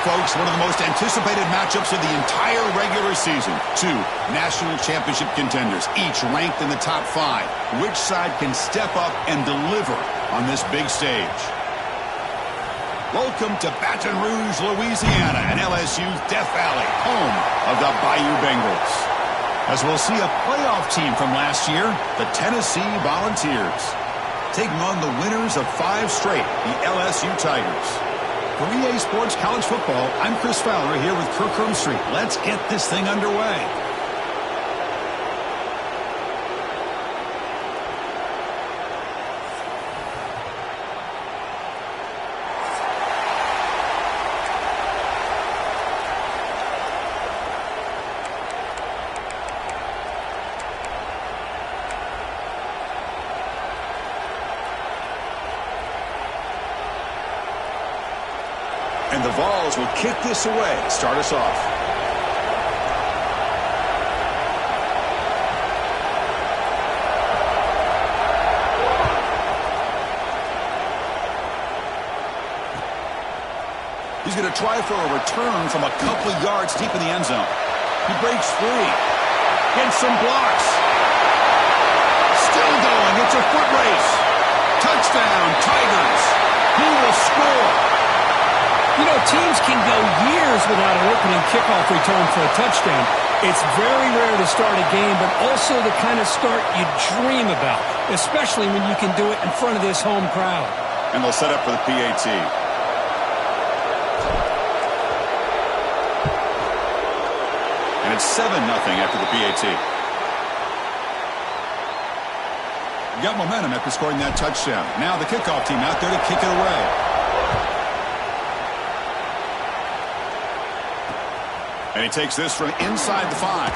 folks, one of the most anticipated matchups of the entire regular season. Two national championship contenders, each ranked in the top 5. Which side can step up and deliver on this big stage? Welcome to Baton Rouge, Louisiana, and LSU's Death Valley, home of the Bayou Bengals. As we'll see a playoff team from last year, the Tennessee Volunteers, taking on the winners of 5 straight, the LSU Tigers. For EA Sports College Football, I'm Chris Fowler here with Kirk Street. Let's get this thing underway. And the Vols will kick this away, start us off. He's going to try for a return from a couple of yards deep in the end zone. He breaks free. Gets some blocks. Still going. It's a foot race. Touchdown, Tigers. He will score. You know, teams can go years without an opening kickoff return for a touchdown. It's very rare to start a game, but also the kind of start you dream about, especially when you can do it in front of this home crowd. And they'll set up for the PAT. And it's 7-0 after the PAT. Got momentum after scoring that touchdown. Now the kickoff team out there to kick it away. And he takes this from inside the 5.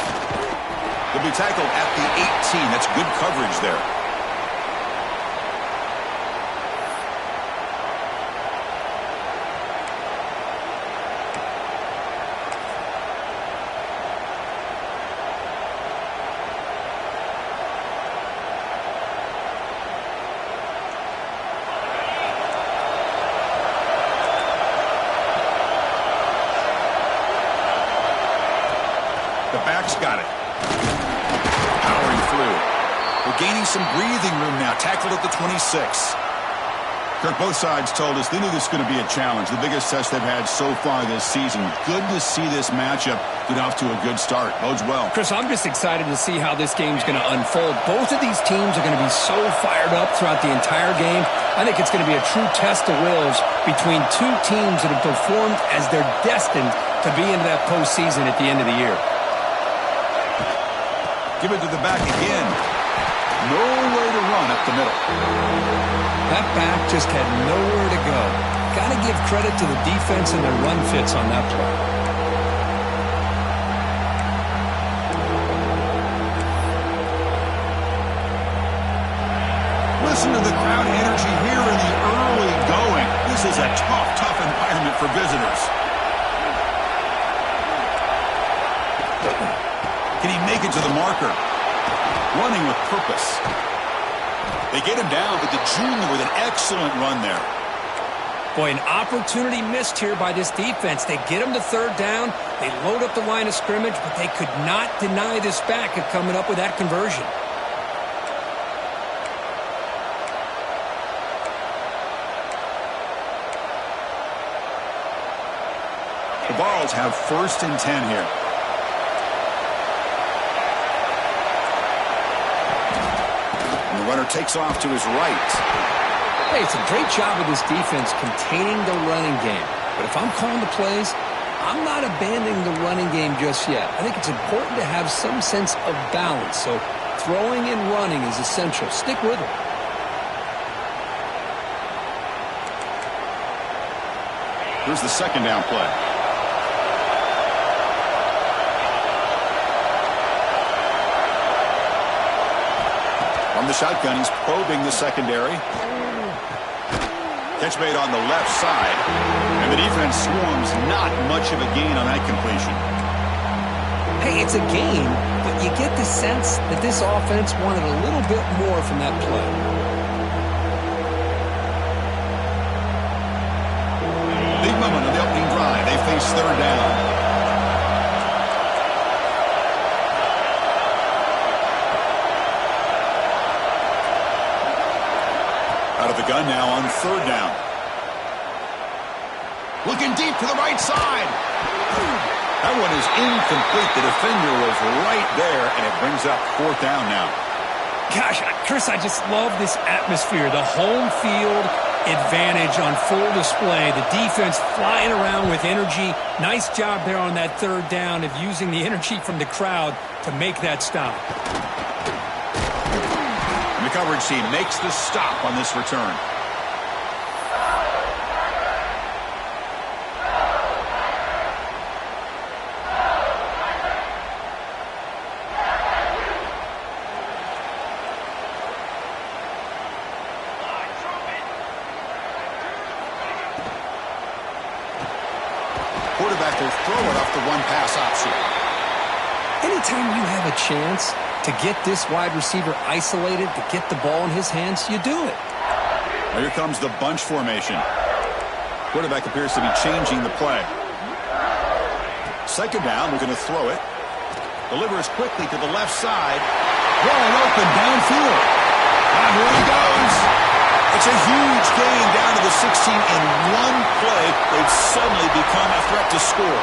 He'll be tackled at the 18. That's good coverage there. The back's got it. Powering through. We're gaining some breathing room now. Tackled at the 26. Kirk, both sides told us they knew this was going to be a challenge. The biggest test they've had so far this season. Good to see this matchup get off to a good start. Bodes well. Chris, I'm just excited to see how this game's going to unfold. Both of these teams are going to be so fired up throughout the entire game. I think it's going to be a true test of wills between two teams that have performed as they're destined to be into that postseason at the end of the year. Give it to the back again. No way to run up the middle. That back just had nowhere to go. Got to give credit to the defense and their run fits on that play. Listen to the crowd energy here in the early going. This is a tough environment for visitors. Can he make it to the marker? Running with purpose. They get him down, but the junior with an excellent run there. Boy, an opportunity missed here by this defense. They get him to third down. They load up the line of scrimmage, but they could not deny this back of coming up with that conversion. The Vols have 1st and 10 here. The runner takes off to his right. Hey, it's a great job of this defense containing the running game. But if I'm calling the plays, I'm not abandoning the running game just yet. I think it's important to have some sense of balance. So throwing and running is essential. Stick with it. Here's the 2nd down play. On the shotgun, he's probing the secondary. Catch made on the left side. And the defense swarms. Not much of a gain on that completion. Hey, it's a gain, but you get the sense that this offense wanted a little bit more from that play. Big moment on the opening drive. They face third down. Out of the gun now on third down. Looking deep to the right side. That one is incomplete. The defender was right there, and it brings up fourth down now. Gosh, Chris, I just love this atmosphere. The home field advantage on full display. The defense flying around with energy. Nice job there on that third down of using the energy from the crowd to make that stop. And the coverage team makes the stop on this return. Quarterback will throw it off the one-pass option. Anytime you have a chance to get this wide receiver isolated, to get the ball in his hands, you do it. Well, here comes the bunch formation. Quarterback appears to be changing the play. Second down, we're going to throw it. Delivers quickly to the left side. Wide open downfield. And here he goes. It's a huge gain down to the 16 in one play. They've suddenly become a threat to score.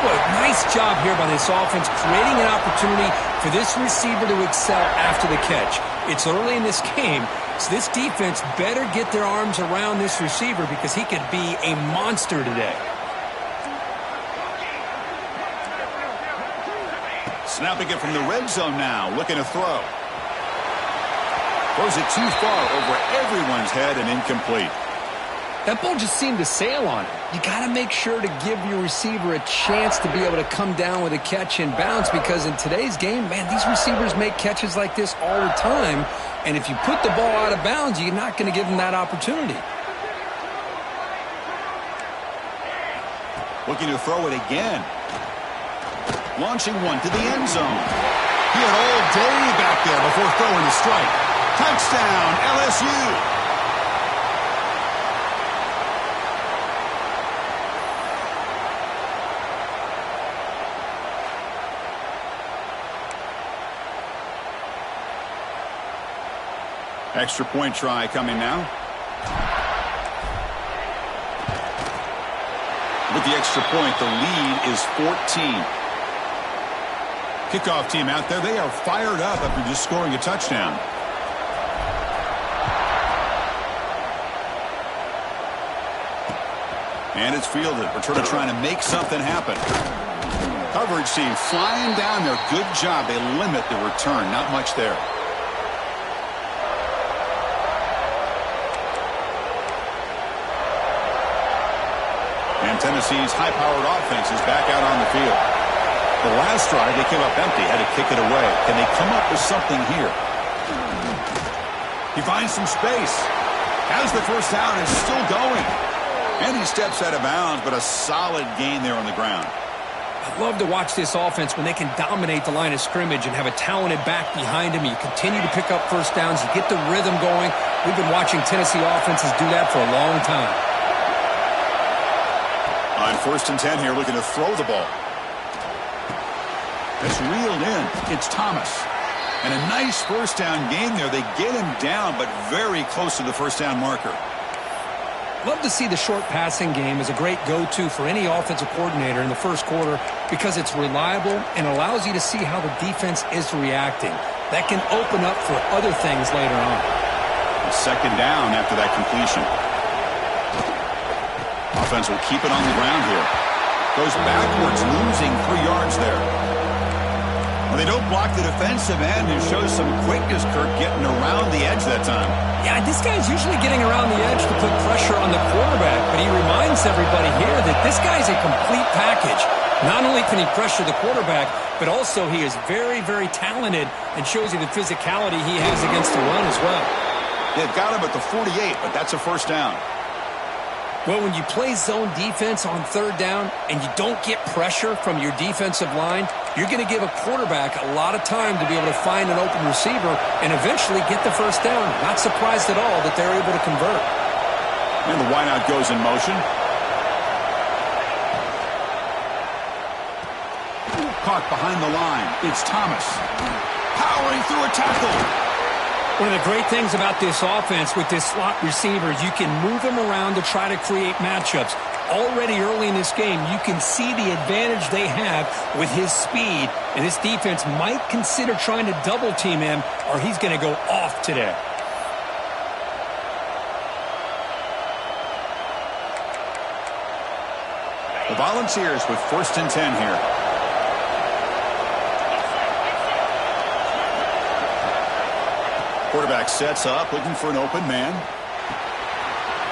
Boy, nice job here by this offense, creating an opportunity for this receiver to excel after the catch. It's early in this game, so this defense better get their arms around this receiver because he could be a monster today. Snapping it from the red zone now, looking to throw. Throws it too far over everyone's head and incomplete. That ball just seemed to sail on it. You got to make sure to give your receiver a chance to be able to come down with a catch and bounce because in today's game, man, these receivers make catches like this all the time. And if you put the ball out of bounds, you're not going to give them that opportunity. Looking to throw it again. Launching one to the end zone. He had all day back there before throwing the strike. Touchdown, LSU. Extra point try coming now. With the extra point, the lead is 14. Kickoff team out there, they are fired up after just scoring a touchdown. And it's fielded. Returner trying to make something happen. Coverage team flying down there. Good job. They limit the return. Not much there. And Tennessee's high-powered offense is back out on the field. The last drive, they came up empty, had to kick it away. Can they come up with something here? He finds some space. Has the first down, is still going. And he steps out of bounds, but a solid gain there on the ground. I love to watch this offense when they can dominate the line of scrimmage and have a talented back behind him. You continue to pick up first downs. You get the rhythm going. We've been watching Tennessee offenses do that for a long time. On 1st and 10 here, looking to throw the ball. It's reeled in. It's Thomas. And a nice first down gain there. They get him down, but very close to the first down marker. Love to see the short passing game as a great go-to for any offensive coordinator in the first quarter because it's reliable and allows you to see how the defense is reacting. That can open up for other things later on. Second down after that completion. Offense will keep it on the ground here. Goes backwards, losing 3 yards there. Well, they don't block the defensive end and shows some quickness, Kirk, getting around the edge that time. Yeah, this guy's usually getting around the edge to put pressure on the quarterback, but he reminds everybody here that this guy's a complete package. Not only can he pressure the quarterback, but also he is very, very talented and shows you the physicality he has against the run as well. They've got him at the 48, but that's a first down. Well, when you play zone defense on third down and you don't get pressure from your defensive line, you're going to give a quarterback a lot of time to be able to find an open receiver and eventually get the first down. Not surprised at all that they're able to convert. And the wideout goes in motion. caught behind the line. It's Thomas. Powering through a tackle. One of the great things about this offense with this slot receiver, you can move him around to try to create matchups. Already early in this game, you can see the advantage they have with his speed, and this defense might consider trying to double-team him, or he's going to go off today. The Volunteers with 1st and 10 here. Quarterback sets up, looking for an open man.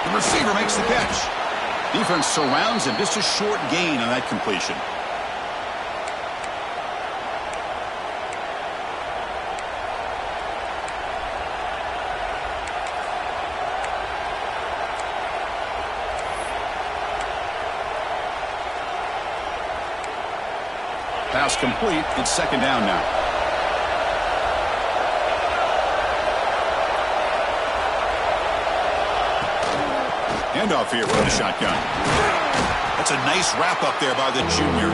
The receiver makes the catch. Defense surrounds him. Just a short gain on that completion. Pass complete. It's 2nd down now. Handoff here for the shotgun. That's a nice wrap up there by the junior.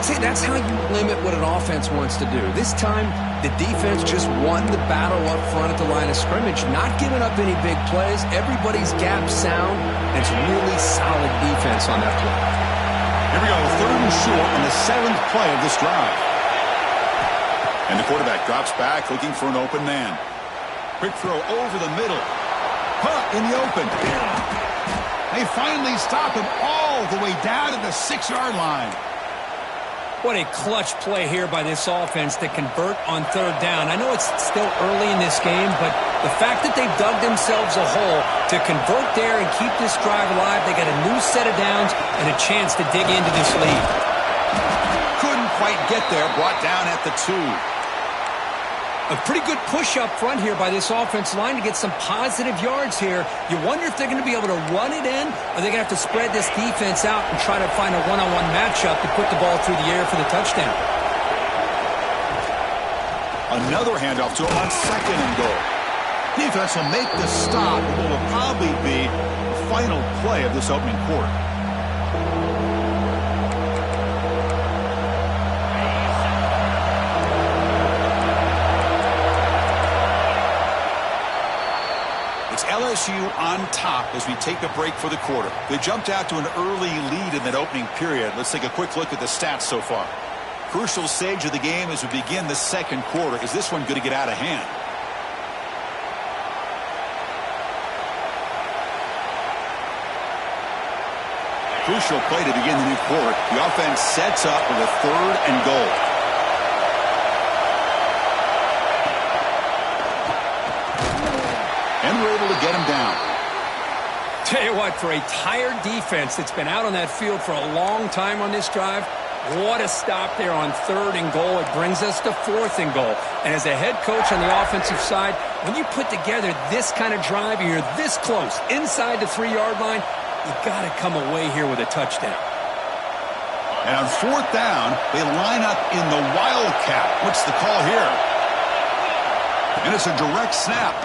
See, that's how you limit what an offense wants to do. This time, the defense just won the battle up front at the line of scrimmage, not giving up any big plays. Everybody's gap sound, and it's really solid defense on that play. Here we go, 3rd and short on the 7th play of this drive. And the quarterback drops back, looking for an open man. Quick throw over the middle. Punt in the open. They finally stop him all the way down to the 6-yard line. What a clutch play here by this offense to convert on 3rd down. I know it's still early in this game, but the fact that they've dug themselves a hole to convert there and keep this drive alive, they got a new set of downs and a chance to dig into this lead. Couldn't quite get there, brought down at the 2. A pretty good push up front here by this offense line to get some positive yards here. You wonder if they're going to be able to run it in, or they're going to have to spread this defense out and try to find a one-on-one matchup to put the ball through the air for the touchdown. Another handoff to him on 2nd and goal. Defense will make the stop, and what will probably be the final play of this opening quarter. LSU on top as we take a break for the quarter. They jumped out to an early lead in that opening period. Let's take a quick look at the stats so far. Crucial stage of the game as we begin the 2nd quarter. Is this one going to get out of hand? Crucial play to begin the new quarter. The offense sets up with a 3rd and goal. And we're able to get him down. Tell you what, for a tired defense that's been out on that field for a long time on this drive, what a stop there on 3rd and goal. It brings us to 4th and goal. And as a head coach on the offensive side, when you put together this kind of drive, you're this close, inside the 3-yard line, you got to come away here with a touchdown. And on 4th down, they line up in the Wildcat. What's the call here? And it's a direct snap.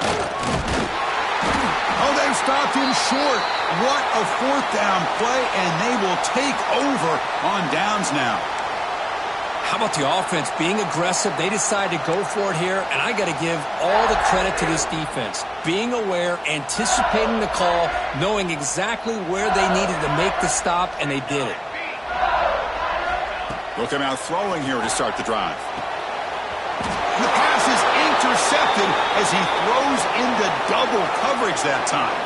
Oh, they've stopped him short. What a 4th down play, and they will take over on downs now. How about the offense being aggressive? They decide to go for it here, and I got to give all the credit to this defense. Being aware, anticipating the call, knowing exactly where they needed to make the stop, and they did it. Look him out throwing here to start the drive. The pass is intercepted as he throws into double coverage that time.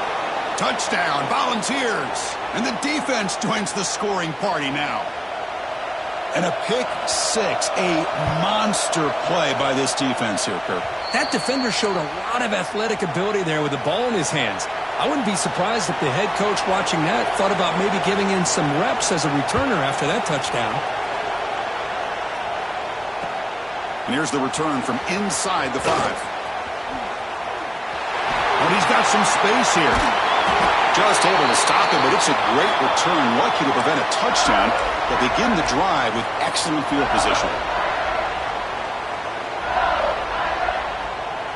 Touchdown, Volunteers. And the defense joins the scoring party now. And a pick six, a monster play by this defense here, Kirk. That defender showed a lot of athletic ability there with the ball in his hands. I wouldn't be surprised if the head coach watching that thought about maybe giving in some reps as a returner after that touchdown. And here's the return from inside the 5. And he's got some space here. Just able to stop him, but it's a great return. Lucky to prevent a touchdown, but begin the drive with excellent field position.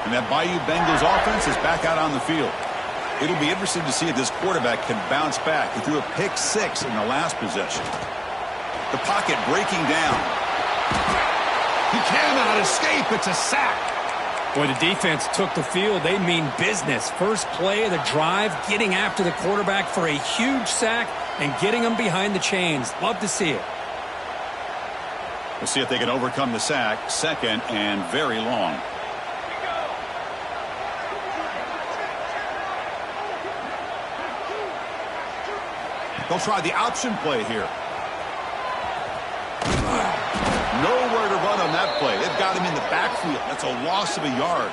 And that Bayou Bengals offense is back out on the field. It'll be interesting to see if this quarterback can bounce back. He threw a pick 6 in the last possession. The pocket breaking down. He cannot escape. It's a sack. Boy, the defense took the field. They mean business. First play of the drive, getting after the quarterback for a huge sack and getting him behind the chains. Love to see it. We'll see if they can overcome the sack. Second and very long. They'll try the option play here. Nowhere to run on that play. They've got him in the backfield. That's a loss of a yard.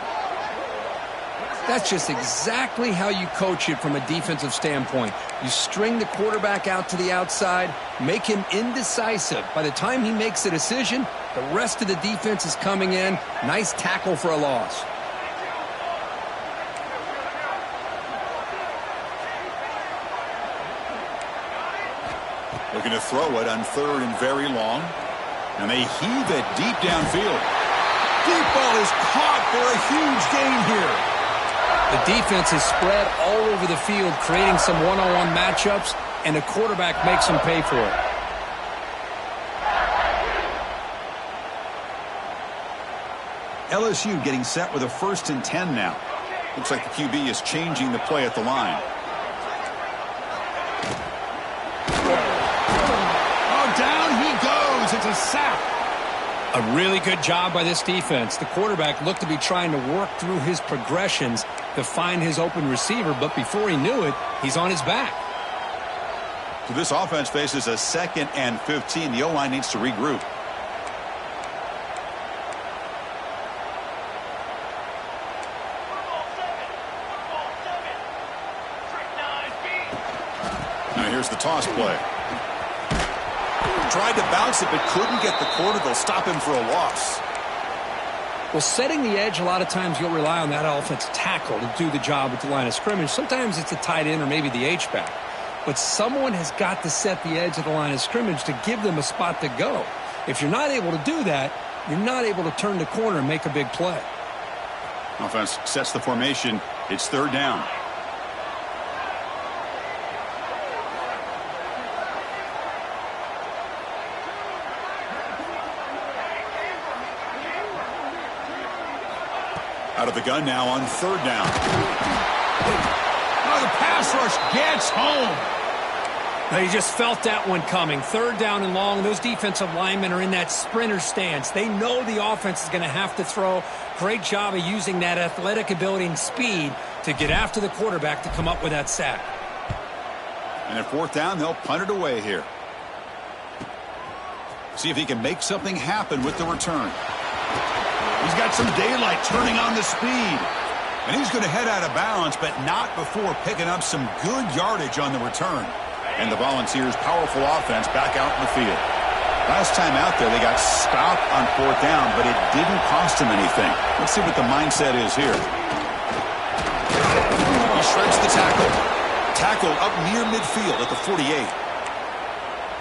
That's just exactly how you coach it from a defensive standpoint. You string the quarterback out to the outside, make him indecisive. By the time he makes a decision, the rest of the defense is coming in. Nice tackle for a loss. Looking to throw it on third and very long. And they heave it deep downfield. Deep ball is caught for a huge gain here. The defense is spread all over the field, creating some one-on-one matchups, and the quarterback makes them pay for it. LSU getting set with a 1st and 10 now. Looks like the QB is changing the play at the line. Down he goes. It's a sack. A really good job by this defense. The quarterback looked to be trying to work through his progressions to find his open receiver, but before he knew it, he's on his back. So this offense faces a 2nd and 15. The O-line needs to regroup. Now here's the toss play. Tried to bounce it, but couldn't get the corner. They'll stop him for a loss. Well, setting the edge, a lot of times you'll rely on that offensive tackle to do the job at the line of scrimmage. Sometimes it's a tight end or maybe the H-back. But someone has got to set the edge of the line of scrimmage to give them a spot to go. If you're not able to do that, you're not able to turn the corner and make a big play. Offense sets the formation. It's 3rd down. Out of the gun now on 3rd down. Oh, the pass rush gets home. Now, you just felt that one coming. 3rd down and long. Those defensive linemen are in that sprinter stance. They know the offense is going to have to throw. Great job of using that athletic ability and speed to get after the quarterback to come up with that sack. And at 4th down, they'll punt it away here. See if he can make something happen with the return. He's got some daylight turning on the speed. And he's going to head out of bounds, but not before picking up some good yardage on the return. And the Volunteers' powerful offense back out in the field. Last time out there, they got stopped on 4th down, but it didn't cost them anything. Let's see what the mindset is here. He shreds the tackle. Tackle up near midfield at the 48.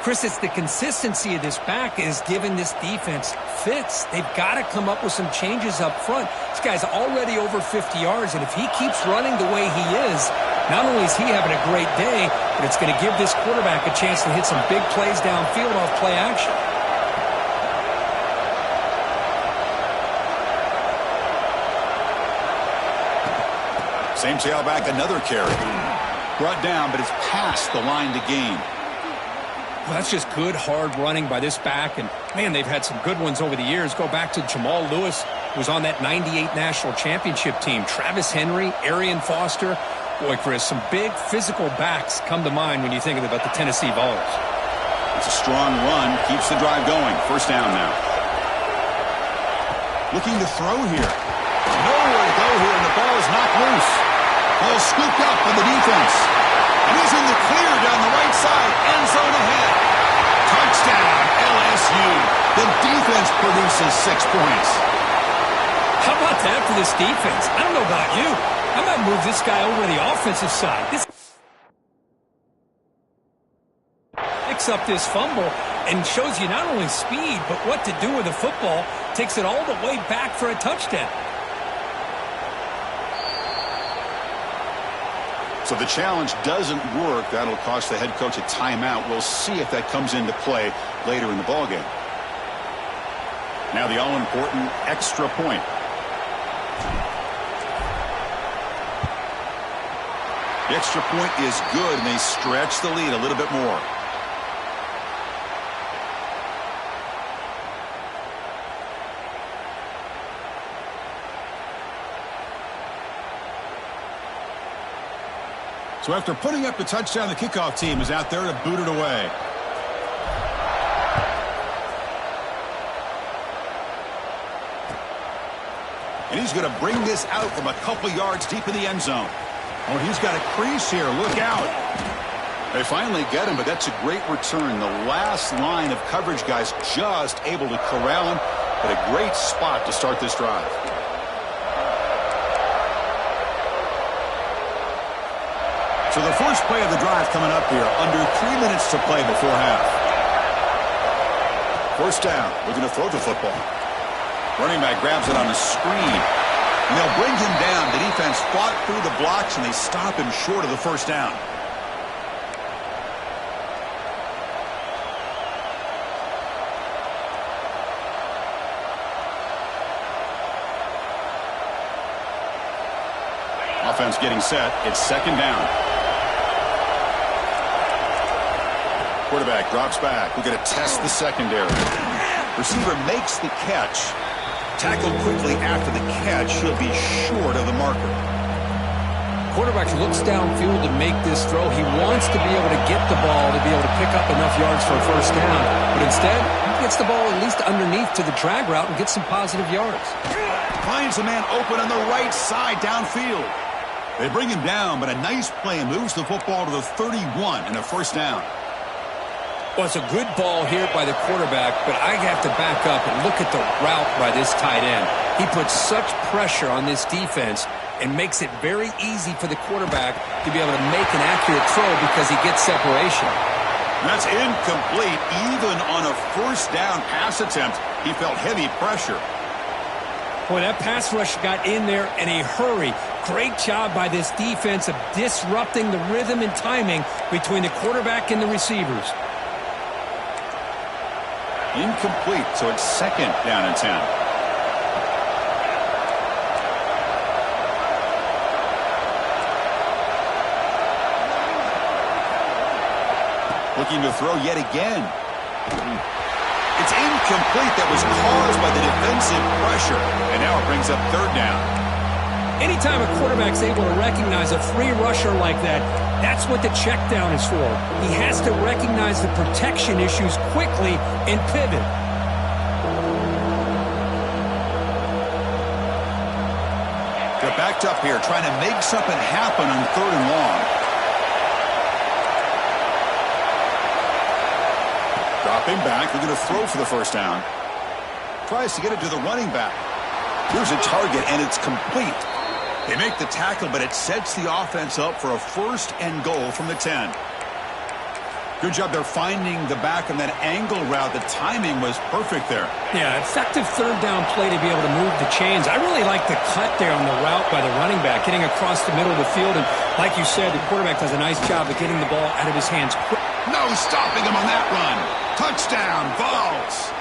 Chris, it's the consistency of this back is giving this defense fits. They've got to come up with some changes up front. This guy's already over 50 yards, and if he keeps running the way he is, not only is he having a great day, but it's going to give this quarterback a chance to hit some big plays downfield off play action. Same tailback, another carry. Brought down, but it's past the line to gain. Well, that's just good, hard running by this back. And, man, they've had some good ones over the years. Go back to Jamal Lewis, who was on that 98 national championship team. Travis Henry, Arian Foster. Boy, Chris, some big physical backs come to mind when you think about the Tennessee Vols. It's a strong run. Keeps the drive going. 1st down now. Looking to throw here. Nowhere to go here, and the ball is knocked loose. Ball scooped up by the defense. And he's in the clear down the right side. End zone ahead. Touchdown, LSU. The defense produces 6 points. How about that for this defense? I don't know about you. I might move this guy over to the offensive side. This picks up this fumble and shows you not only speed, but what to do with the football. Takes it all the way back for a touchdown. So the challenge doesn't work. That'll cost the head coach a timeout. We'll see if that comes into play later in the ballgame. Now the all-important extra point. The extra point is good, and they stretch the lead a little bit more. So after putting up the touchdown, the kickoff team is out there to boot it away. And he's going to bring this out from a couple yards deep in the end zone. Oh, he's got a crease here. Look out. They finally get him, but that's a great return. The last line of coverage guys just able to corral him, but a great spot to start this drive. So the first play of the drive coming up here, under 3 minutes to play before half. First down, looking to throw the football. Running back grabs it on a screen. And they'll bring him down. The defense fought through the blocks, and they stop him short of the first down. Offense getting set. It's second down. Quarterback drops back. We're going to test the secondary. Receiver makes the catch. Tackled quickly after the catch. He'll be short of the marker. Quarterback looks downfield to make this throw. He wants to be able to get the ball to be able to pick up enough yards for a first down. But instead, he gets the ball at least underneath to the drag route and gets some positive yards. Finds a man open on the right side downfield. They bring him down, but a nice play moves the football to the 31 and a first down. Well, it's a good ball here by the quarterback, but I have to back up and look at the route by this tight end. He puts such pressure on this defense and makes it very easy for the quarterback to be able to make an accurate throw because he gets separation. That's incomplete. Even on a first down pass attempt, he felt heavy pressure. Boy, that pass rush got in there in a hurry. Great job by this defense of disrupting the rhythm and timing between the quarterback and the receivers. Incomplete, so it's second down and 10. Looking to throw yet again. It's incomplete. That was caused by the defensive pressure. And now it brings up third down. Anytime a quarterback's able to recognize a free rusher like that, that's what the check down is for. He has to recognize the protection issues quickly and pivot. They're backed up here, trying to make something happen on third and long. Dropping back, they're going to throw for the first down. Tries to get it to the running back. Here's a target, and it's complete. They make the tackle, but it sets the offense up for a first and goal from the 10. Good job there finding the back on that angle route. The timing was perfect there. Yeah, effective third down play to be able to move the chains. I really like the cut there on the route by the running back, getting across the middle of the field. And like you said, the quarterback does a nice job of getting the ball out of his hands quick. No stopping him on that run. Touchdown, vols.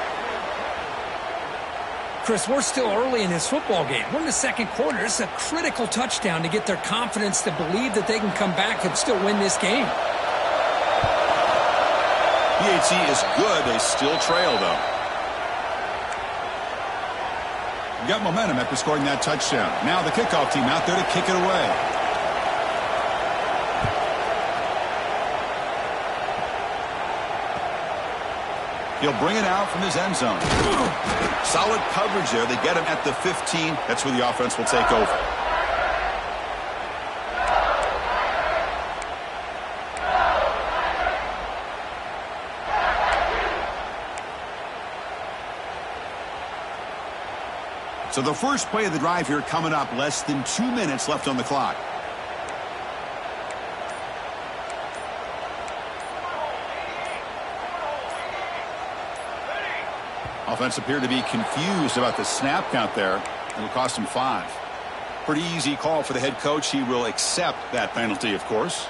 Chris, we're still early in this football game. We're in the second quarter. It's a critical touchdown to get their confidence to believe that they can come back and still win this game. PHC is good. They still trail, though. Got momentum after scoring that touchdown. Now the kickoff team out there to kick it away. He'll bring it out from his end zone. Solid coverage there. They get him at the 15. That's where the offense will take over. So the first play of the drive here coming up, less than 2 minutes left on the clock. Offense appeared to be confused about the snap count there. It'll cost him 5. Pretty easy call for the head coach. He will accept that penalty, of course.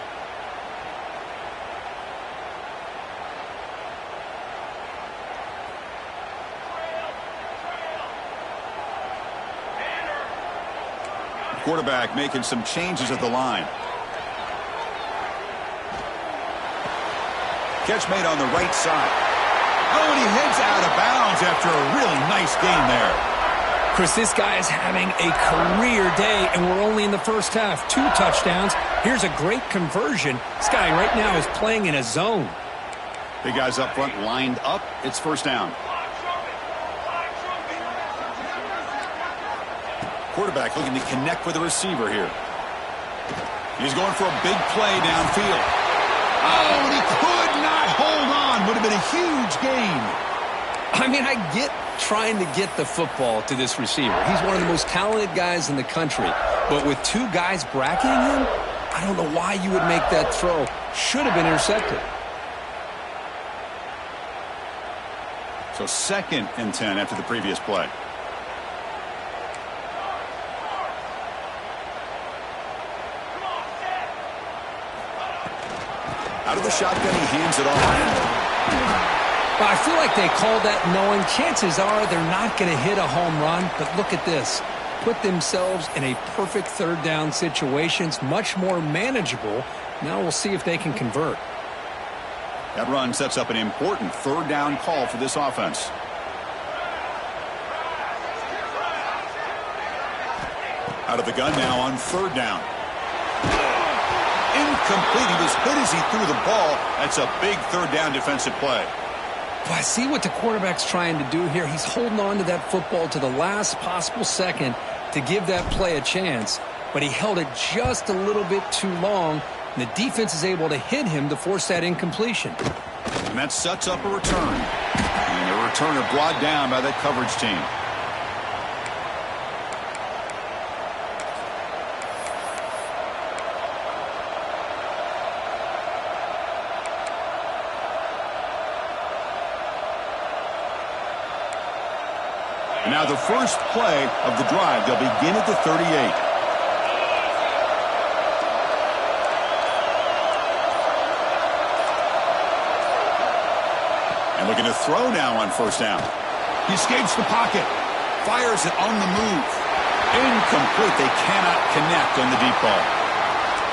Quarterback making some changes at the line. Catch made on the right side. Oh, and he heads out of bounds after a really nice game there. Chris, this guy is having a career day, and we're only in the first half. 2 touchdowns. Here's a great conversion. This guy right now is playing in a zone. Big guys up front lined up. It's first down. Quarterback looking to connect with the receiver here. He's going for a big play downfield. Oh, and he could not hold on. Would have been a huge gain. I mean, I get trying to get the football to this receiver. He's one of the most talented guys in the country. But with 2 guys bracketing him, I don't know why you would make that throw. Should have been intercepted. So 2nd and 10 after the previous play. Out of the shotgun, he hands it off. Well, I feel like they called that knowing chances are they're not going to hit a home run. But look at this. Put themselves in a perfect 3rd down situation. It's much more manageable. Now we'll see if they can convert. That run sets up an important 3rd down call for this offense. Out of the gun now on 3rd down. Incomplete. He was hit as he threw the ball. That's a big 3rd down defensive play. Well, I see what the quarterback's trying to do here. He's holding on to that football to the last possible second to give that play a chance. But he held it just a little bit too long, and the defense is able to hit him to force that incompletion. And that sets up a return. And the returner brought down by that coverage team. And now the first play of the drive. They'll begin at the 38. And looking to throw now on 1st down. He escapes the pocket. Fires it on the move. Incomplete. They cannot connect on the deep ball.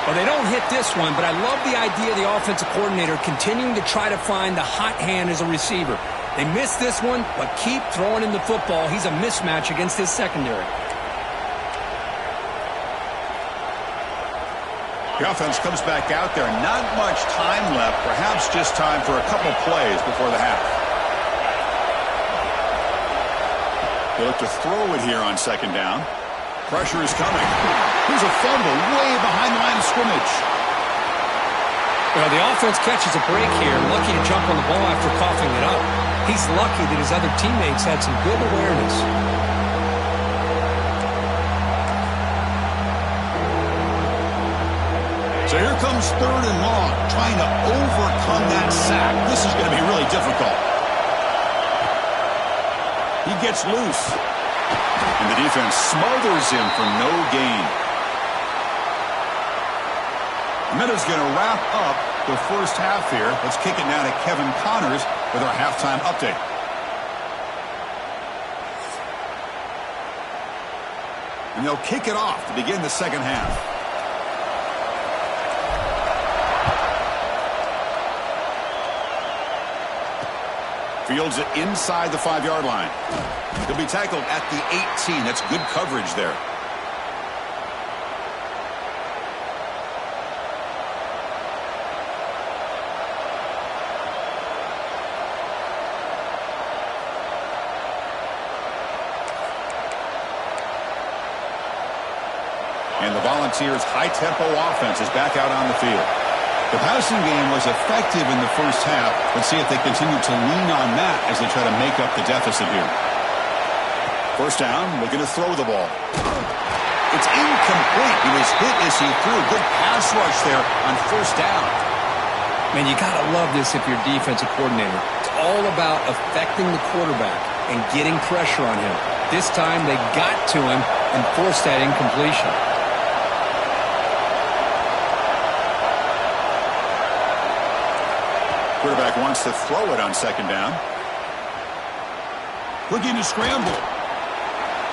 Well, they don't hit this one, but I love the idea of the offensive coordinator continuing to try to find the hot hand as a receiver. They missed this one, but keep throwing him the football. He's a mismatch against his secondary. The offense comes back out there. Not much time left. Perhaps just time for a couple plays before the half. They look to throw it here on 2nd down. Pressure is coming. Here's a fumble way behind the line of scrimmage. Well, the offense catches a break here. Lucky to jump on the ball after coughing it up. He's lucky that his other teammates had some good awareness. So here comes 3rd and long, trying to overcome that sack. This is going to be really difficult. He gets loose. And the defense smothers him for no gain. And that is going to wrap up the first half here. Let's kick it now to Kevin Connors with our halftime update. And they'll kick it off to begin the 2nd half. Fields it inside the 5-yard line. He'll be tackled at the 18. That's good coverage there. And the Volunteers' high-tempo offense is back out on the field. The passing game was effective in the first half. Let's see if they continue to lean on that as they try to make up the deficit here. First down, looking to throw the ball. It's incomplete. He was hit as he threw. Good pass rush there on 1st down. Man, you got to love this if you're defensive coordinator. It's all about affecting the quarterback and getting pressure on him. This time they got to him and forced that incompletion. Quarterback wants to throw it on 2nd down. Looking to scramble.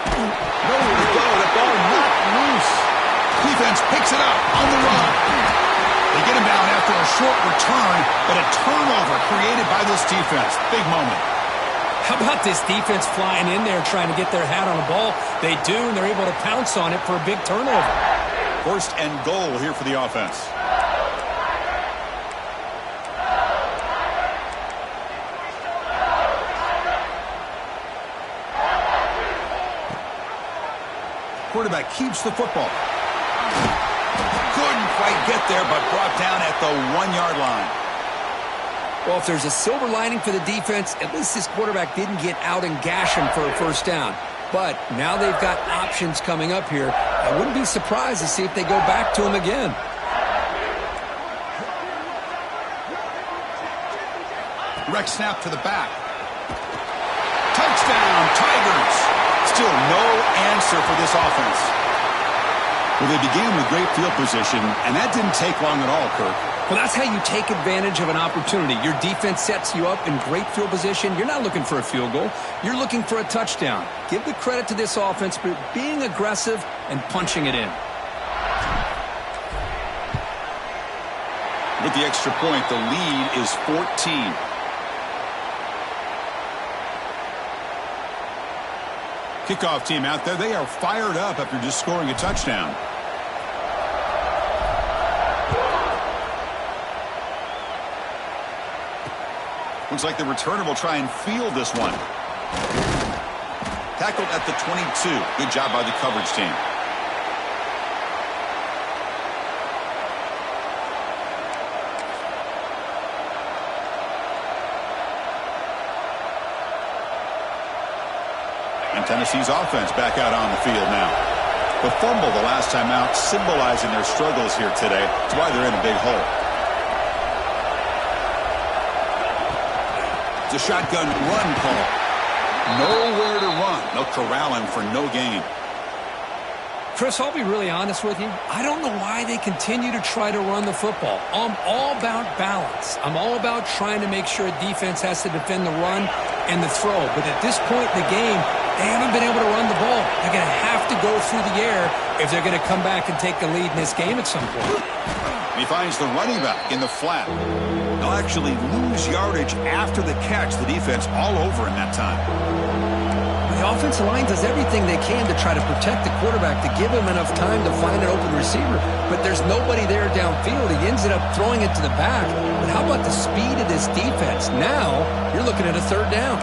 Nowhere to go. The ball knocked loose. Defense picks it up on the run. They get him down after a short return, but a turnover created by this defense. Big moment. How about this defense flying in there trying to get their hat on the ball? They do, and they're able to pounce on it for a big turnover. First and goal here for the offense. Quarterback keeps the football. Couldn't quite get there, but brought down at the 1-yard line. Well, if there's a silver lining for the defense, at least this quarterback didn't get out and gash him for a first down. But now they've got options coming up here. I wouldn't be surprised to see if they go back to him again. Direct snap to the back. Touchdown, Tigers. Still no answer for this offense. Well, they began with great field position, and that didn't take long at all, Kirk. Well, that's how you take advantage of an opportunity. Your defense sets you up in great field position. You're not looking for a field goal. You're looking for a touchdown. Give the credit to this offense for being aggressive and punching it in. With the extra point, the lead is 14. Kickoff team out there. They are fired up after just scoring a touchdown. Looks like the returner will try and field this one. Tackled at the 22. Good job by the coverage team. And Tennessee's offense back out on the field now. The fumble the last time out symbolizing their struggles here today. That's why they're in a big hole. It's a shotgun run call. Nowhere to run. They'll corral him for no gain. Chris, I'll be really honest with you. I don't know why they continue to try to run the football. I'm all about balance. I'm all about trying to make sure a defense has to defend the run and the throw. But at this point in the game, they haven't been able to run the ball. They're going to have to go through the air if they're going to come back and take the lead in this game at some point. He finds the running back in the flat. They'll actually lose yardage after the catch. The defense all over him that time. The offensive line does everything they can to try to protect the quarterback, to give him enough time to find an open receiver. But there's nobody there downfield. He ends up throwing it to the back. But how about the speed of this defense? Now you're looking at a third down.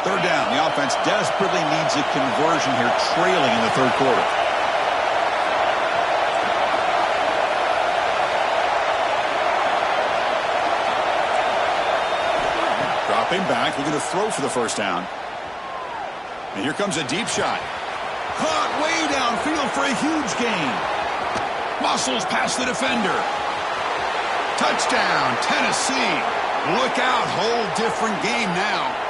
Third down. The offense desperately needs a conversion here, trailing in the third quarter. Dropping back, looking to throw for the first down. And here comes a deep shot. Caught way downfield for a huge gain. Muscles past the defender. Touchdown, Tennessee. Look out, whole different game now.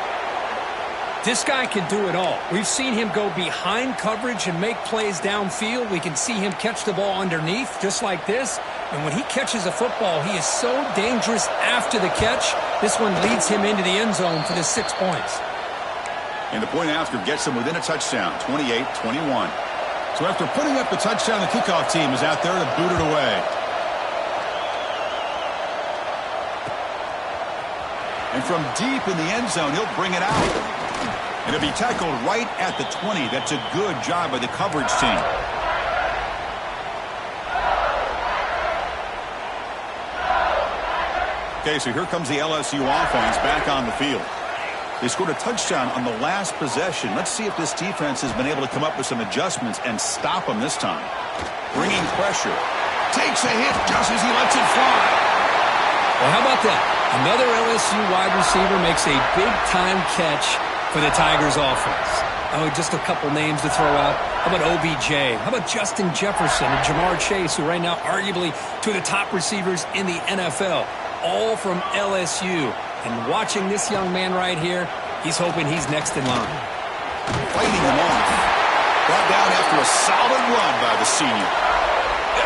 This guy can do it all. We've seen him go behind coverage and make plays downfield. We can see him catch the ball underneath, just like this. And when he catches a football, he is so dangerous after the catch. This one leads him into the end zone for the 6 points. And the point after gets him within a touchdown, 28-21. So after putting up the touchdown, the kickoff team is out there to boot it away. And from deep in the end zone, he'll bring it out. And it'll be tackled right at the 20. That's a good job by the coverage team. Okay, so here comes the LSU offense back on the field. They scored a touchdown on the last possession. Let's see if this defense has been able to come up with some adjustments and stop them this time. Bringing pressure. Takes a hit just as he lets it fly. Well, how about that? Another LSU wide receiver makes a big-time catch for the Tigers offense. Oh, just a couple names to throw out. How about OBJ? How about Justin Jefferson and Jamar Chase, who right now arguably two of the top receivers in the NFL, all from LSU. And watching this young man right here, he's hoping he's next in line. Fighting him off. Brought down after a solid run by the senior.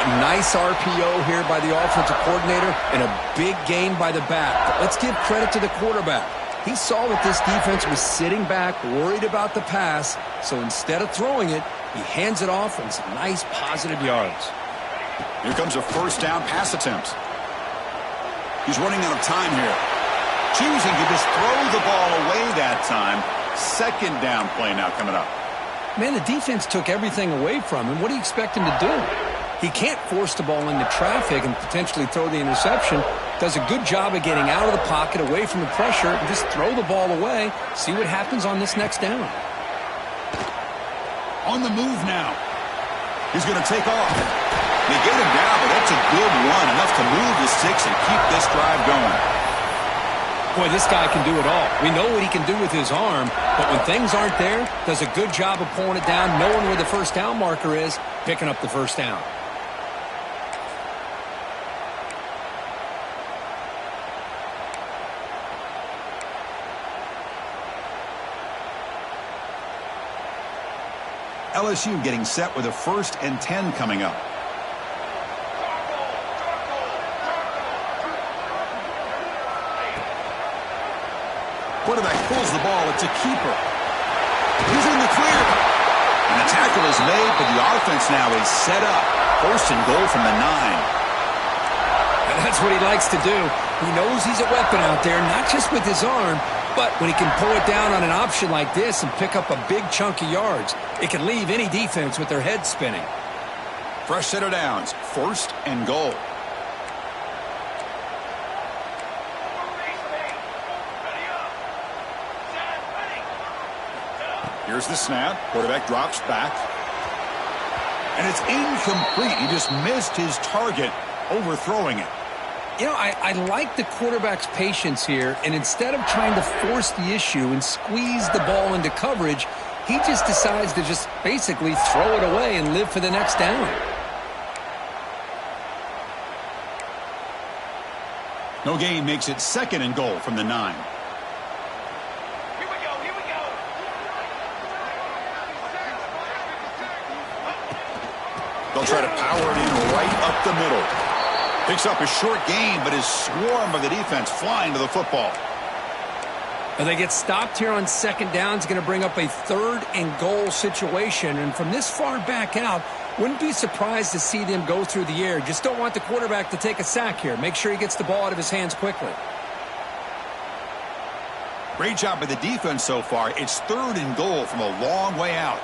A nice RPO here by the offensive coordinator and a big gain by the back. But let's give credit to the quarterback. He saw that this defense was sitting back, worried about the pass, so instead of throwing it, he hands it off and some nice positive yards. Here comes a first down pass attempt. He's running out of time here. Choosing to just throw the ball away that time. Second down play now coming up. Man, the defense took everything away from him. What do you expect him to do? He can't force the ball into traffic and potentially throw the interception. Does a good job of getting out of the pocket, away from the pressure, and just throw the ball away. See what happens on this next down. On the move now. He's going to take off. They get him down, but that's a good run. Enough to move the sticks and keep this drive going. Boy, this guy can do it all. We know what he can do with his arm, but when things aren't there, does a good job of pulling it down, knowing where the first down marker is, picking up the first down. LSU getting set with a 1st and 10 coming up. Quarterback pulls the ball. It's a keeper. He's in the clear. And the tackle is made, but the offense now is set up. 1st and goal from the 9. And that's what he likes to do. He knows he's a weapon out there, not just with his arm, but when he can pull it down on an option like this and pick up a big chunk of yards, it can leave any defense with their head spinning. Fresh set of downs. 1st and goal. Here's the snap. Quarterback drops back. And it's incomplete. He just missed his target, overthrowing it. You know, I like the quarterback's patience here, and instead of trying to force the issue and squeeze the ball into coverage, he just decides to just basically throw it away and live for the next down. No gain makes it 2nd and goal from the 9. They'll try to power it in right up the middle. Picks up a short gain, but is swarmed by the defense flying to the football. And they get stopped here on 2nd down. It's going to bring up a 3rd and goal situation. And from this far back out, wouldn't be surprised to see them go through the air. Just don't want the quarterback to take a sack here. Make sure he gets the ball out of his hands quickly. Great job by the defense so far. It's 3rd and goal from a long way out.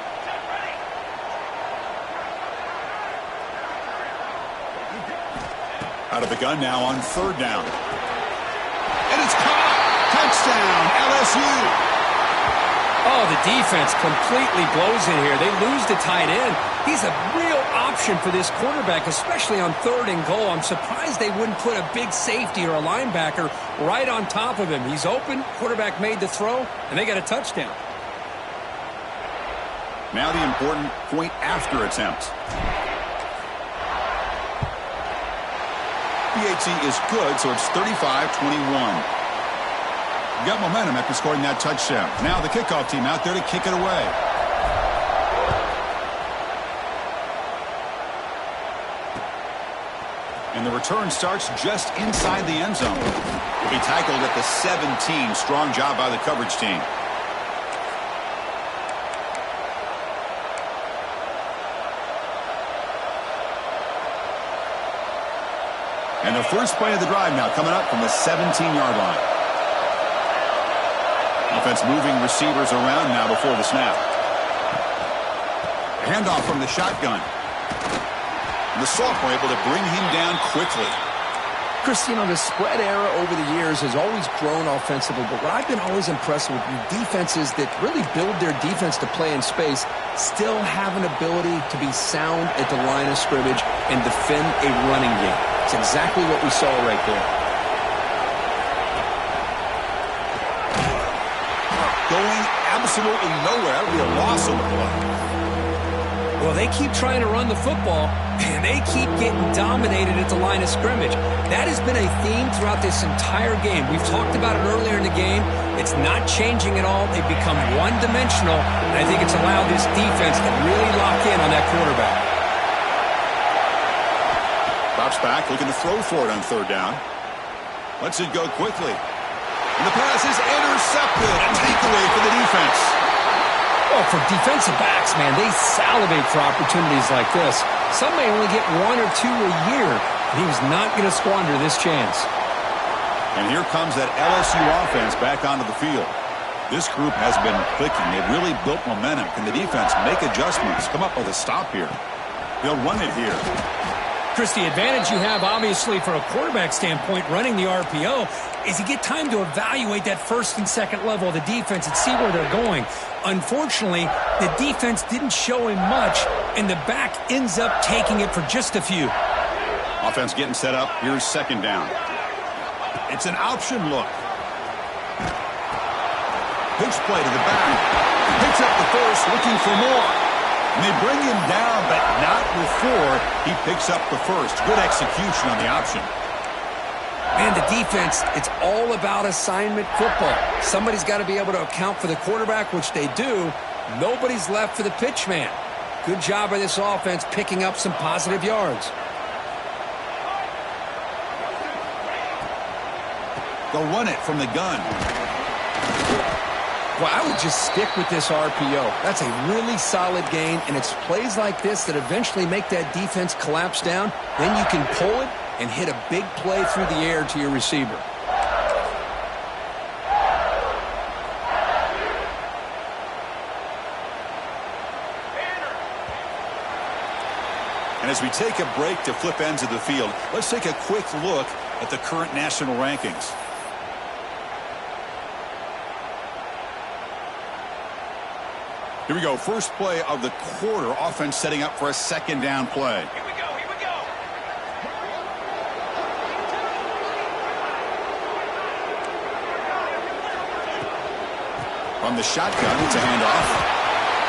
Out of the gun now on 3rd down. And it's caught. Touchdown, LSU. Oh, the defense completely blows it here. They lose the tight end. He's a real option for this quarterback, especially on 3rd and goal. I'm surprised they wouldn't put a big safety or a linebacker right on top of him. He's open. Quarterback made the throw, and they got a touchdown. Now the important point after attempt. PAT is good, so it's 35-21. Got momentum after scoring that touchdown. Now the kickoff team out there to kick it away. And the return starts just inside the end zone. He'll be tackled at the 17. Strong job by the coverage team. And the first play of the drive now coming up from the 17-yard line. Offense moving receivers around now before the snap. Handoff from the shotgun. And the sophomore able to bring him down quickly. Chris, you know, the spread era over the years has always grown offensively, but what I've been always impressed with defenses that really build their defense to play in space still have an ability to be sound at the line of scrimmage and defend a running game. It's exactly what we saw right there. Going absolutely nowhere. That would be a loss on the play. Well, they keep trying to run the football, and they keep getting dominated at the line of scrimmage. That has been a theme throughout this entire game. We've talked about it earlier in the game. It's not changing at all. They've become one-dimensional, and I think it's allowed this defense to really lock in on that quarterback. Drops back, looking to throw for it on 3rd down. Lets it go quickly. And the pass is intercepted. A takeaway for the defense. Well, for defensive backs, man, they salivate for opportunities like this. Some may only get 1 or 2 a year, and he was not going to squander this chance. And here comes that LSU offense back onto the field. This group has been clicking. They've really built momentum. Can the defense make adjustments? Come up with a stop here. They'll run it here. Chris, the advantage you have, obviously, from a quarterback standpoint, running the RPO, is you get time to evaluate that first and second level of the defense and see where they're going. Unfortunately, the defense didn't show him much, and the back ends up taking it for just a few. Offense getting set up. Here's second down. It's an option look. Pitch play to the back. Picks up the first, looking for more. And they bring him down, but not before he picks up the first. Good execution on the option. Man, the defense, it's all about assignment football. Somebody's got to be able to account for the quarterback, which they do. Nobody's left for the pitch man. Good job by this offense picking up some positive yards. They'll run it from the gun. Well, I would just stick with this RPO. That's a really solid gain, and it's plays like this that eventually make that defense collapse down. Then you can pull it and hit a big play through the air to your receiver. And as we take a break to flip ends of the field, let's take a quick look at the current national rankings. Here we go. First play of the quarter. Offense setting up for a second down play. Here we go, here we go. From the shotgun, it's a handoff.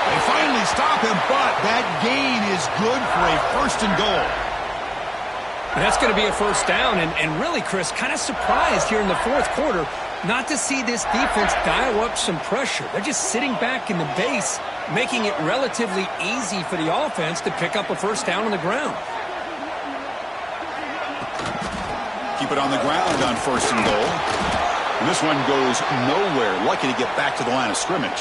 They finally stop him, but that gain is good for a first and goal. And that's going to be a first down, and really, Chris, kind of surprised here in the fourth quarter not to see this defense dial up some pressure. They're just sitting back in the base, making it relatively easy for the offense to pick up a first down on the ground. Keep it on the ground on first and goal. And this one goes nowhere. Lucky to get back to the line of scrimmage.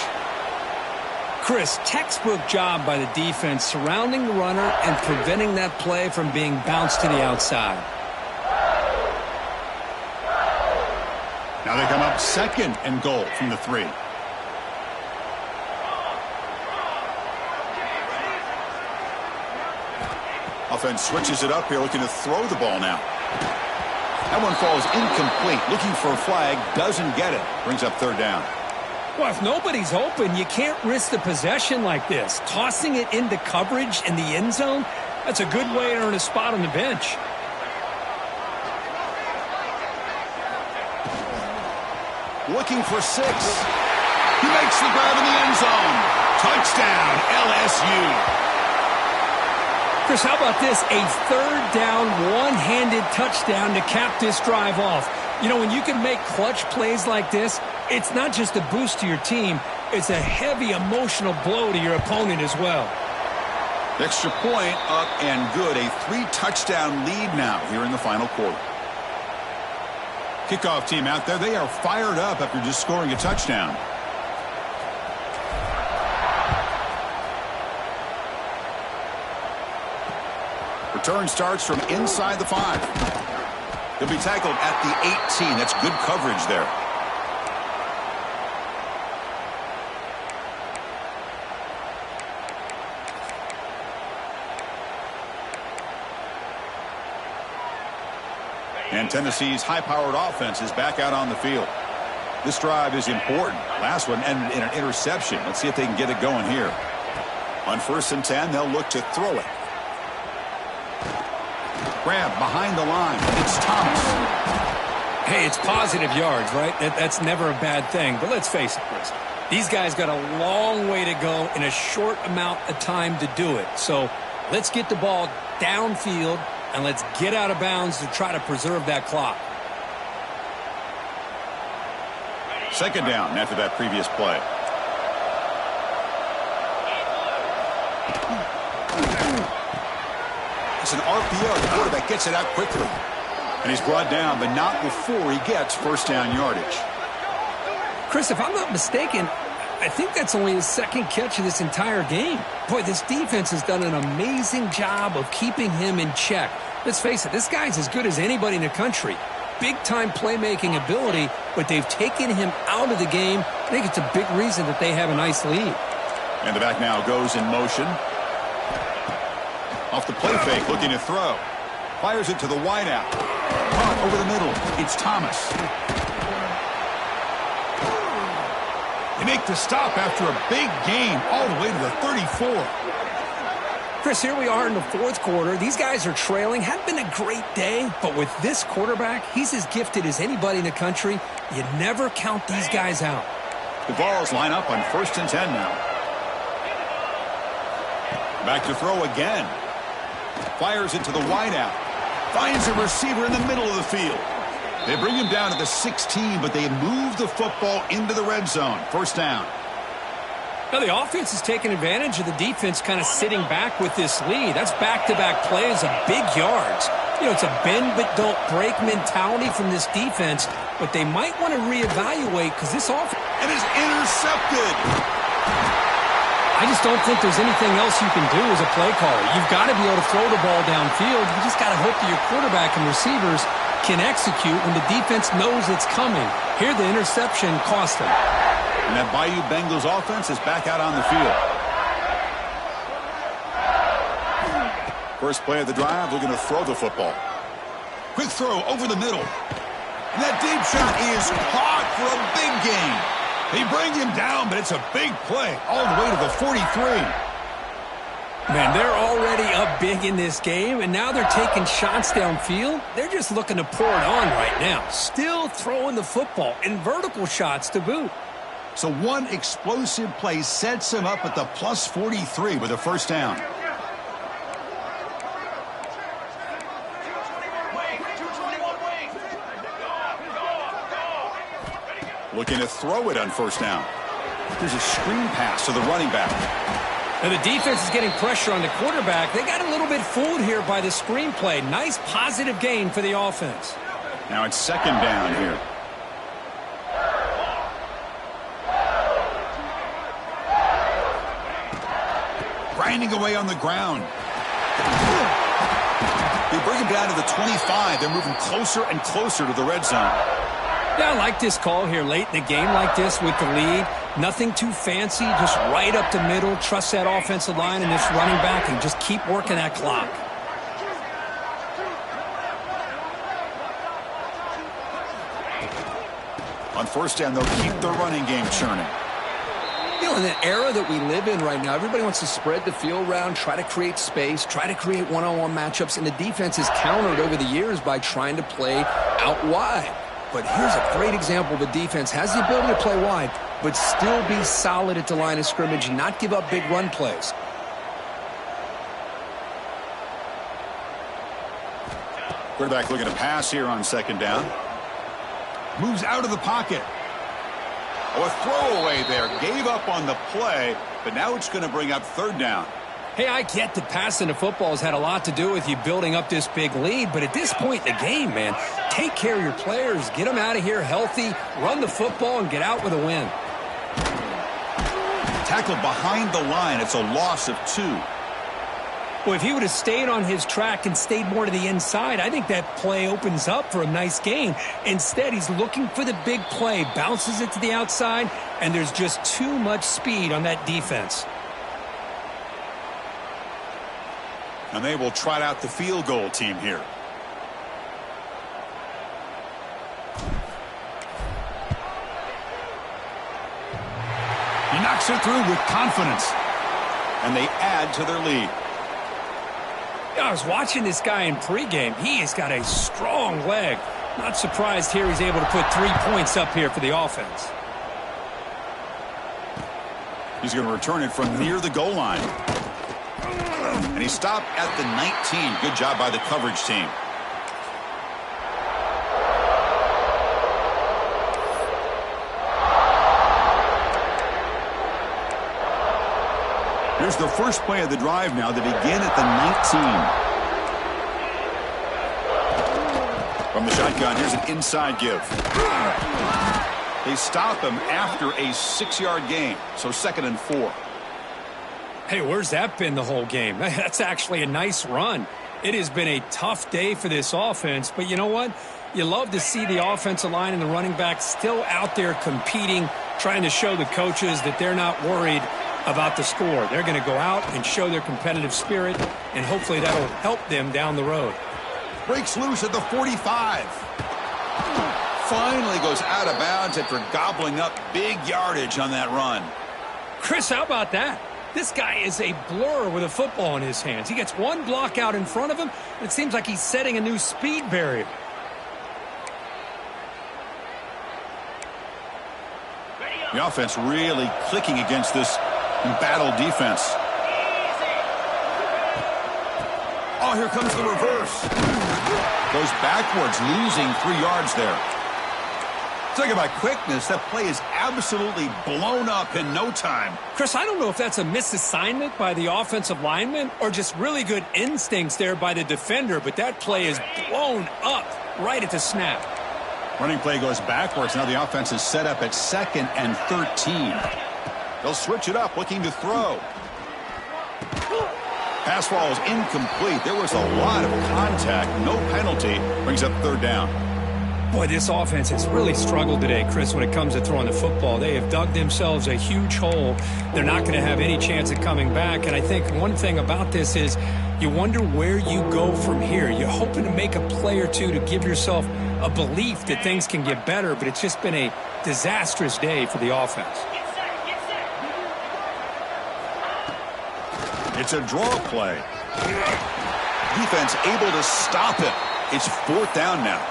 Chris, textbook job by the defense surrounding the runner and preventing that play from being bounced to the outside. Now they come up second and goal from the 3. Offense switches it up here, looking to throw the ball now. That one falls incomplete. Looking for a flag, doesn't get it. Brings up third down. Well, if nobody's open, you can't risk the possession like this. Tossing it into coverage in the end zone, that's a good way to earn a spot on the bench. Looking for 6. He makes the grab in the end zone. Touchdown, LSU. Chris, how about this? A third down, one-handed touchdown to cap this drive off. You know, when you can make clutch plays like this, it's not just a boost to your team, it's a heavy emotional blow to your opponent as well. Extra point up and good. A 3-touchdown lead now here in the final quarter. Kickoff team out there, they are fired up after just scoring a touchdown. Return starts from inside the 5. He'll be tackled at the 18. That's good coverage there. And Tennessee's high-powered offense is back out on the field. This drive is important. Last one ended in an interception. Let's see if they can get it going here. On 1st and 10, they'll look to throw it. Grab behind the line. It's Thomas. Hey, it's positive yards, right? That's never a bad thing. But let's face it, Chris. These guys got a long way to go in a short amount of time to do it. So let's get the ball downfield and let's get out of bounds to try to preserve that clock. Second down after that previous play. It's an RPO. The quarterback gets it out quickly. And he's brought down, but not before he gets first down yardage. Chris, if I'm not mistaken, I think that's only his second catch of this entire game. Boy, this defense has done an amazing job of keeping him in check. Let's face it, this guy's as good as anybody in the country. Big-time playmaking ability, but they've taken him out of the game. I think it's a big reason that they have a nice lead. And the back now goes in motion. Off the play fake, looking to throw. Fires it to the wideout. Caught over the middle. It's Thomas. They make the stop after a big gain all the way to the 34. Chris, here we are in the fourth quarter. These guys are trailing. Hadn't been a great day, but with this quarterback, he's as gifted as anybody in the country. You never count these guys out. The Vols line up on 1st and 10 now. Back to throw again. Fires it to the wideout. Finds a receiver in the middle of the field. They bring him down to the 16, but they move the football into the red zone. First down. Now, the offense is taking advantage of the defense kind of sitting back with this lead. That's back-to-back plays of big yards. You know, it's a bend-but-don't-break mentality from this defense, but they might want to reevaluate because this offense... And is intercepted. I just don't think there's anything else you can do as a play caller. You've got to be able to throw the ball downfield. You just got to hope that your quarterback and receivers can execute when the defense knows it's coming. Here, the interception cost them. And that Bayou Bengals offense is back out on the field. First play of the drive, looking to throw the football. Quick throw over the middle. And that deep shot is caught for a big gain. They bring him down, but it's a big play all the way to the 43. Man, they're already up big in this game, and now they're taking shots downfield. They're just looking to pour it on right now. Still throwing the football, and vertical shots to boot. So one explosive play sets him up at the plus 43 with a first down. Looking to throw it on first down. There's a screen pass to the running back. Now the defense is getting pressure on the quarterback. They got a little bit fooled here by the screen play. Nice positive gain for the offense. Now it's second down here. Grinding away on the ground. They bring him down to the 25. They're moving closer and closer to the red zone. Yeah, I like this call here late in the game like this with the lead. Nothing too fancy, just right up the middle. Trust that offensive line and this running back and just keep working that clock. On first down, they'll keep the running game churning. You know, in the era that we live in right now, everybody wants to spread the field around, try to create space, try to create one-on-one matchups, and the defense is countered over the years by trying to play out wide. But here's a great example of a defense has the ability to play wide, but still be solid at the line of scrimmage and not give up big run plays. Quarterback looking to pass here on second down. Moves out of the pocket. Oh, a throwaway there. Gave up on the play, but now it's going to bring up third down. Hey, I get that passing the football has had a lot to do with you building up this big lead, but at this point in the game, man, take care of your players, get them out of here healthy, run the football, and get out with a win. Tackled behind the line. It's a loss of 2. Well, if he would have stayed on his track and stayed more to the inside, I think that play opens up for a nice gain. Instead, he's looking for the big play, bounces it to the outside, and there's just too much speed on that defense. And they will trot out the field goal team here. He knocks it through with confidence. And they add to their lead. I was watching this guy in pregame. He has got a strong leg. Not surprised here he's able to put 3 points up here for the offense. He's going to return it from near the goal line. And he stopped at the 19. Good job by the coverage team. Here's the first play of the drive now. They begin at the 19. From the shotgun, here's an inside give. They stop him after a 6-yard gain, so 2nd and 4. Hey, where's that been the whole game? That's actually a nice run. It has been a tough day for this offense, but you know what? You love to see the offensive line and the running back still out there competing, trying to show the coaches that they're not worried about the score. They're going to go out and show their competitive spirit, and hopefully that'll help them down the road. Breaks loose at the 45. Finally goes out of bounds after gobbling up big yardage on that run. Chris, how about that? This guy is a blur with a football in his hands. He gets one block out in front of him, and it seems like he's setting a new speed barrier. The offense really clicking against this embattled defense. Oh, here comes the reverse. Goes backwards, losing 3 yards there. Talking about quickness, that play is absolutely blown up in no time. Chris, I don't know if that's a misassignment by the offensive lineman or just really good instincts there by the defender, but that play is blown up right at the snap. Running play goes backwards. Now the offense is set up at 2nd and 13. They'll switch it up, looking to throw. Pass ball is incomplete. There was a lot of contact. No penalty. Brings up 3rd down. Boy, this offense has really struggled today, Chris, when it comes to throwing the football. They have dug themselves a huge hole. They're not going to have any chance of coming back. And I think one thing about this is you wonder where you go from here. You're hoping to make a play or two to give yourself a belief that things can get better, but it's just been a disastrous day for the offense. It's a draw play. Defense able to stop it. It's 4th down now.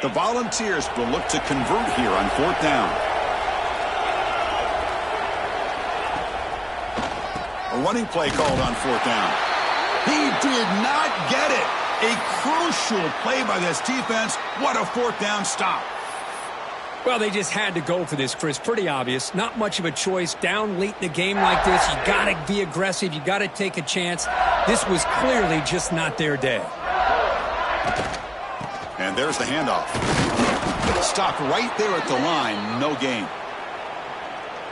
The Volunteers will look to convert here on 4th down. A running play called on 4th down. He did not get it. A crucial play by this defense. What a 4th down stop. Well, they just had to go for this, Chris. Pretty obvious. Not much of a choice. Down late in a game like this, you got to be aggressive. You got to take a chance. This was clearly just not their day. And there's the handoff. Stopped right there at the line. No gain.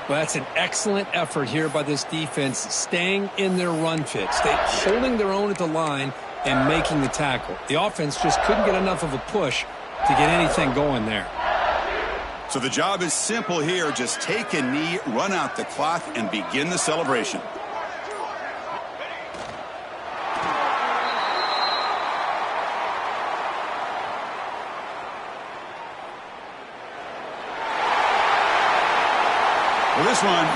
Well, that's an excellent effort here by this defense, staying in their run fit, holding their own at the line and making the tackle. The offense just couldn't get enough of a push to get anything going there. So the job is simple here. Just take a knee, run out the clock, and begin the celebration. Well, this one,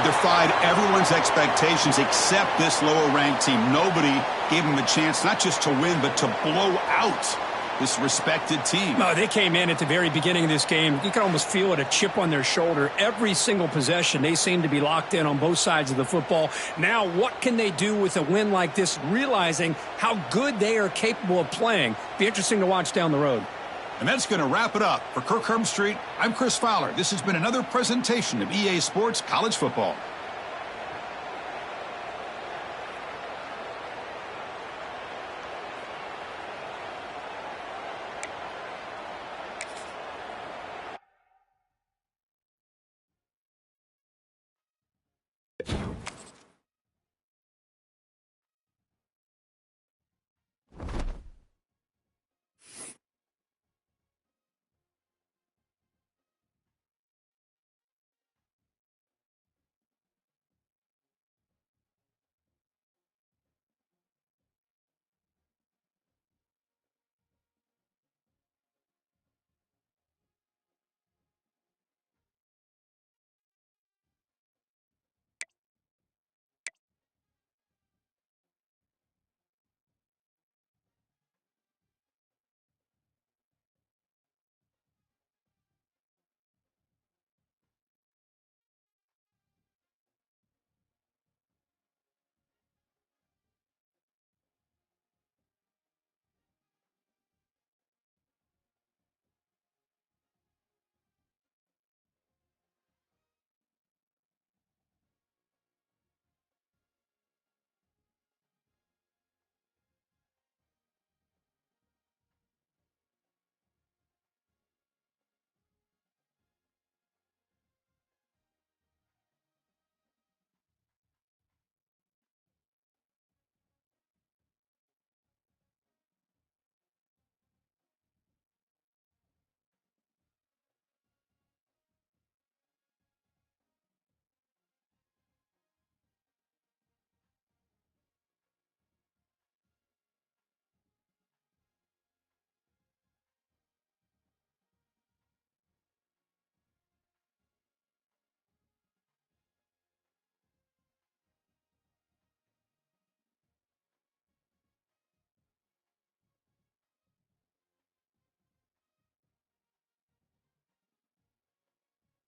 defied everyone's expectations except this lower-ranked team. Nobody gave them a chance not just to win, but to blow out this respected team. No, they came in at the very beginning of this game. You can almost feel it, a chip on their shoulder. Every single possession, they seem to be locked in on both sides of the football. Now, what can they do with a win like this, realizing how good they are capable of playing? Be interesting to watch down the road. And that's going to wrap it up. For Kirk Street, I'm Chris Fowler. This has been another presentation of EA Sports College Football.